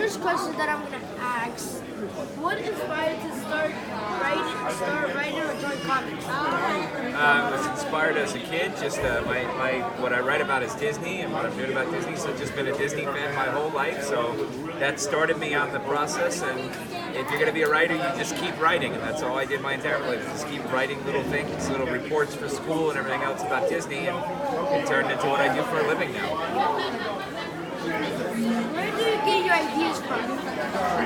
first question that I'm gonna ask: what inspired you to start writing or join comics? I was inspired as a kid. Just what I write about is Disney and what I'm doing about Disney. So I've just been a Disney fan my whole life. So that started me on the process. And if you're going to be a writer, you just keep writing, and that's all I did my entire life. Just keep writing little things, little reports for school and everything else about Disney, and it turned into what I do for a living now. Where do you get your ideas from?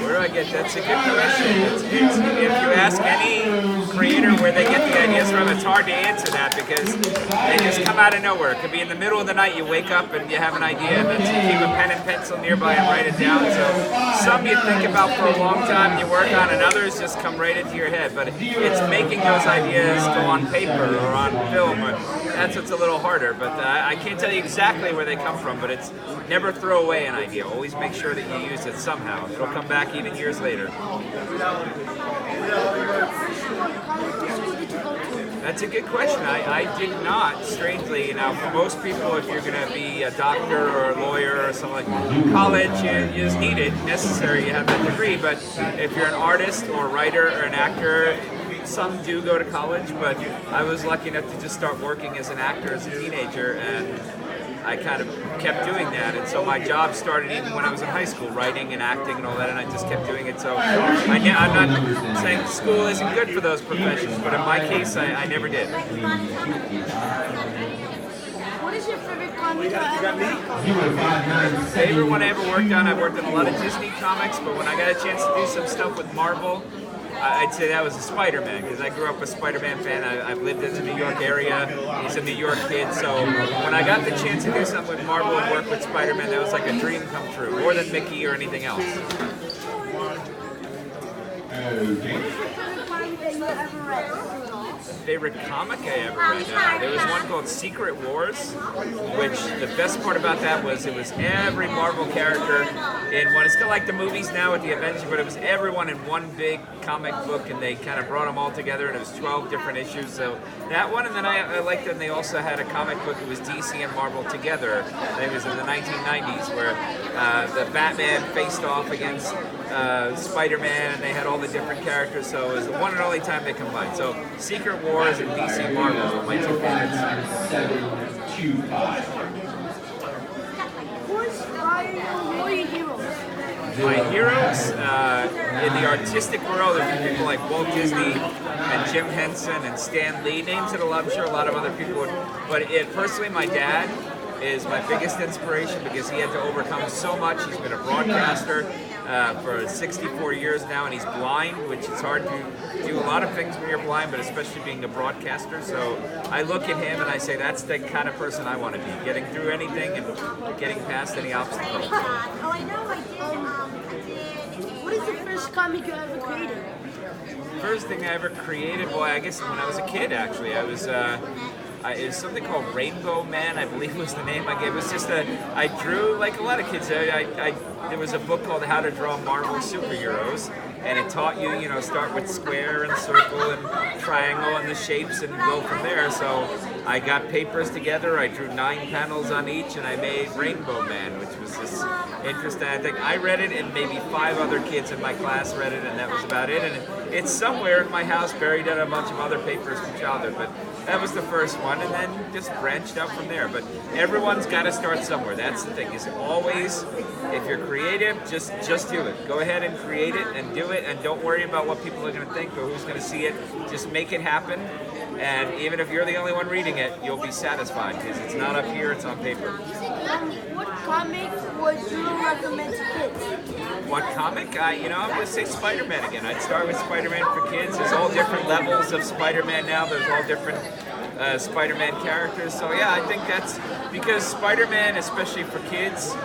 Where do I get? That's a good question. If you ask any creator where they get the ideas from, it's hard to answer that because they just come out of nowhere. It could be in the middle of the night, you wake up and you have an idea, and then you keep a pen and pencil nearby and write it down. So some you think about for a long time, you work on, and others just come right into your head. But it's making those ideas go on paper or on film. That's what's a little harder. But I can't tell you exactly where they come from, but it's never throw away an idea. Always make sure that you use it somehow. It'll come back even years later. That's a good question. I did not, strangely. Now, for most people, if you're going to be a doctor or a lawyer or something like college, you just need it, necessary, you have that degree. But if you're an artist or a writer or an actor, some do go to college, but I was lucky enough to just start working as an actor as a teenager, and I kind of kept doing that, and so my job started even when I was in high school, writing and acting and all that, and I just kept doing it. So I'm not saying school isn't good for those professions, but in my case, I never did. What is your favorite comic ever? Favorite one I ever worked on? I've worked on a lot of Disney comics, but when I got a chance to do some stuff with Marvel, I'd say that was a Spider-Man, because I grew up a Spider-Man fan. I've lived in the New York area. He's a New York kid, so when I got the chance to do something with Marvel and work with Spider-Man, that was like a dream come true, more than Mickey or anything else. Favorite comic I ever read? There was one called Secret Wars, which the best part about that was it was every Marvel character in one. It's kind of like the movies now with the Avengers, but it was everyone in one big comic book, and they kind of brought them all together, and it was 12 different issues. So that one, and then I liked it, and they also had a comic book. It was DC and Marvel together. It was in the 1990s where the Batman faced off against Spider-Man, and they had all the different characters. So it was the one and only time they combined. So Secret Wars and DC Marvel were my two favorites. Who are your heroes? My heroes in the artistic world are people like Walt Disney and Jim Henson and Stan Lee. Names that I'm sure a lot of other people would. But personally, my dad is my biggest inspiration because he had to overcome so much. He's been a broadcaster for 64 years now, and he's blind, which is hard to do a lot of things when you're blind, but especially being a broadcaster. So I look at him and I say, that's the kind of person I want to be, getting through anything and getting past any obstacles. What is the first comic you ever created? First thing I ever created, boy, I guess when I was a kid, actually. It was something called Rainbow Man, I believe was the name I gave. It was just I drew like a lot of kids. There was a book called How to Draw Marvel Superheroes, and it taught you, start with square and circle and triangle and the shapes and go from there. So I got papers together, I drew 9 panels on each, and I made Rainbow Man, which was this interesting. I think I read it, and maybe 5 other kids in my class read it, and that was about it. And it's somewhere in my house, buried in a bunch of other papers from childhood, but that was the first one, and then just branched out from there. But everyone's got to start somewhere. That's the thing. Is always, if you're creative, just do it. Go ahead and create it and do it, and don't worry about what people are going to think or who's going to see it. Just make it happen. And even if you're the only one reading it, you'll be satisfied because it's not up here, it's on paper. What comic would you recommend to kids? What comic? I'm going to say Spider-Man again. I'd start with Spider-Man for kids. There's all different levels of Spider-Man now. There's all different Spider-Man characters. So yeah, I think that's because Spider-Man, especially for kids,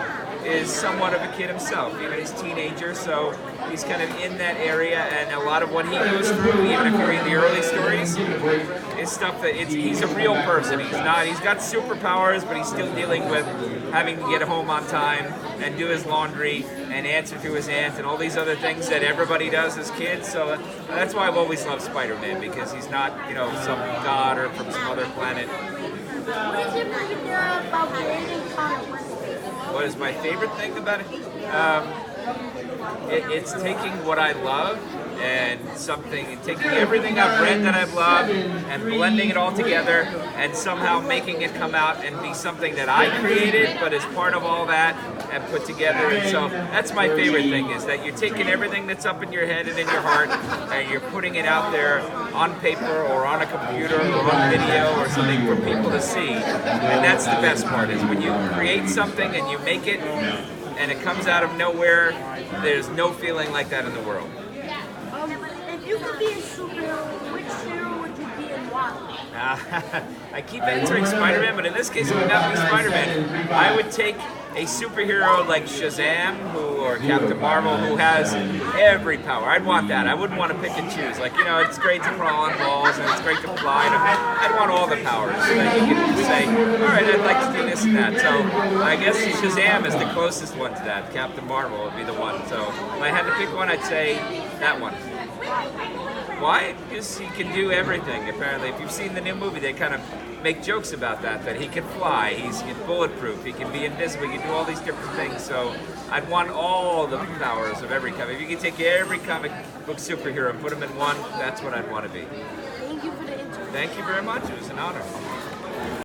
is somewhat of a kid himself. He's a teenager, so he's kind of in that area, and a lot of what he goes through, even if you read the early stories, is stuff that he's a real person. He's got superpowers, but he's still dealing with having to get home on time and do his laundry and answer to his aunt and all these other things that everybody does as kids. So that's why I've always loved Spider-Man, because he's not, some god or from some other planet. What is your favorite thing about creating comics? What is my favorite thing about it? it's taking what I love and taking everything I've read that I've loved and blending it all together and somehow making it come out and be something that I created, but as part of all that and put together. And so that's my favorite thing, is that you're taking everything that's up in your head and in your heart and you're putting it out there on paper or on a computer or on video or something for people to see. And that's the best part, is when you create something and you make it and it comes out of nowhere. There's no feeling like that in the world. If you could be a superhero, which hero would you be and why? I keep answering Spider-Man, but in this case it would not be Spider-Man. I would take a superhero like Shazam or Captain Marvel, who has every power. I'd want that. I wouldn't want to pick and choose. Like, it's great to crawl on walls and it's great to fly. I'd want all the powers so that you can say, all right, I'd like to do this and that. So I guess Shazam is the closest one to that. Captain Marvel would be the one. So if I had to pick one, I'd say that one. Why? Because he can do everything, apparently. If you've seen the new movie, they kind of make jokes about that he can fly, he's bulletproof, he can be invisible, he can do all these different things. So I'd want all the powers of every comic. If you could take every comic book superhero and put them in one, that's what I'd want to be. Thank you for the interview. Thank you very much. It was an honor.